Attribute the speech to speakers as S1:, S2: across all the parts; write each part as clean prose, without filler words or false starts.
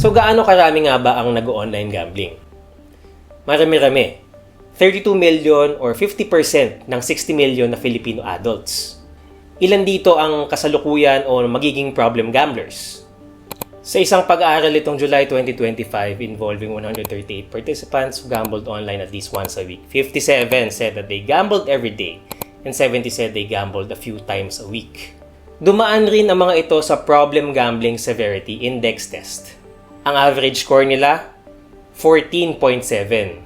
S1: So gaano karami nga ba ang nag-online gambling? Marami-rami. 32 million or 50% ng 60 million na Filipino adults. Ilan dito ang kasalukuyan o magiging problem gamblers? Sa isang pag-aaral itong July 2025 involving 138 participants who gambled online at least once a week, 57 said that they gambled every day and 70 said they gambled a few times a week. Dumaan rin ang mga ito sa Problem Gambling Severity Index Test. Ang average score nila, 14.7.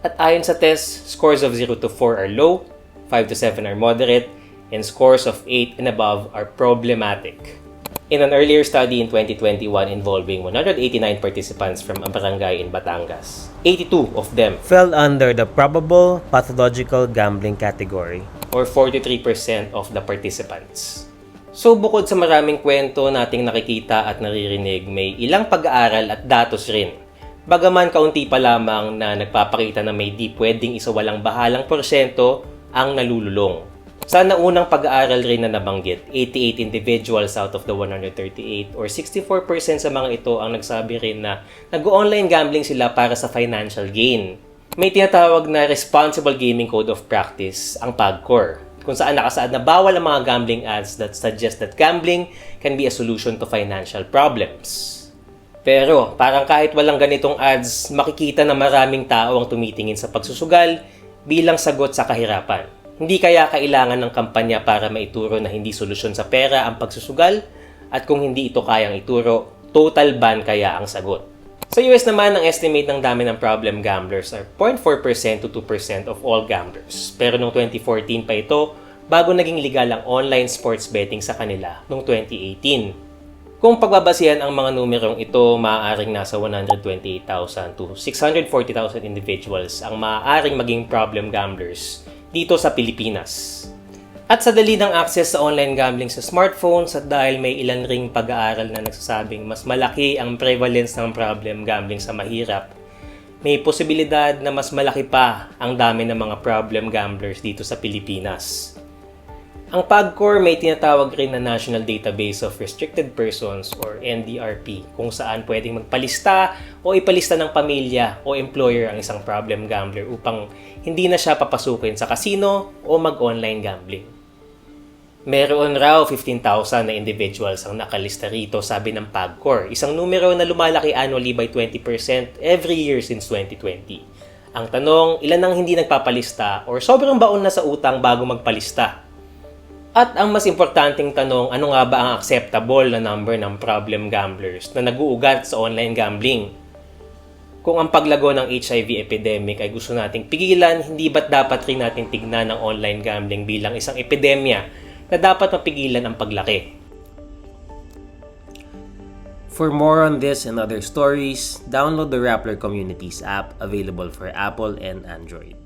S1: At ayon sa test, scores of 0 to 4 are low, 5 to 7 are moderate, and scores of 8 and above are problematic. In an earlier study in 2021 involving 189 participants from a barangay in Batangas, 82 of them fell under the probable pathological gambling category, or 43% of the participants. So bukod sa maraming kwento nating nakikita at naririnig, may ilang pag-aaral at datos rin. Bagaman kaunti pa lamang na nagpapakita na may di pwedeng isawalang bahalang porsyento ang nalululong. Sa naunang pag-aaral rin na nabanggit, 88 individuals out of the 138 or 64% sa mga ito ang nagsabi rin na nag-online gambling sila para sa financial gain. May tinatawag na Responsible Gaming Code of Practice, ang PAGCOR, kung saan nakasaad na bawal ang mga gambling ads that suggest that gambling can be a solution to financial problems. Pero parang kahit walang ganitong ads, makikita na maraming tao ang tumitingin sa pagsusugal bilang sagot sa kahirapan. Hindi kaya kailangan ng kampanya para maituro na hindi solusyon sa pera ang pagsusugal? At kung hindi ito kayang ituro, total ban kaya ang sagot? Sa US naman, ang estimate ng dami ng problem gamblers are 0.4% to 2% of all gamblers. Pero noong 2014 pa ito, bago naging legal ang online sports betting sa kanila noong 2018. Kung pagbabasihan ang mga numerong ito, maaaring nasa 128,000 to 640,000 individuals ang maaaring maging problem gamblers dito sa Pilipinas. At sa dali ng access sa online gambling sa smartphones at dahil may ilan ring pag-aaral na nagsasabing mas malaki ang prevalence ng problem gambling sa mahirap, may posibilidad na mas malaki pa ang dami ng mga problem gamblers dito sa Pilipinas. Ang PAGCOR may tinatawag rin na National Database of Restricted Persons or NDRP kung saan pwedeng magpalista o ipalista ng pamilya o employer ang isang problem gambler upang hindi na siya papasukin sa casino o mag-online gambling. Meron raw 15,000 na individuals ang nakalista rito, sabi ng PAGCOR, isang numero na lumalaki annually by 20% every year since 2020. Ang tanong, ilan ang hindi nagpapalista or sobrang baon na sa utang bago magpalista? At ang mas importanteng tanong, ano nga ba ang acceptable na number ng problem gamblers na nag-uugat sa online gambling? Kung ang paglago ng HIV epidemic ay gusto nating pigilan, hindi ba't dapat rin natin tignan ang online gambling bilang isang epidemya na dapat mapigilan ang paglaki? For more on this and other stories, download the Rappler Communities app available for Apple and Android.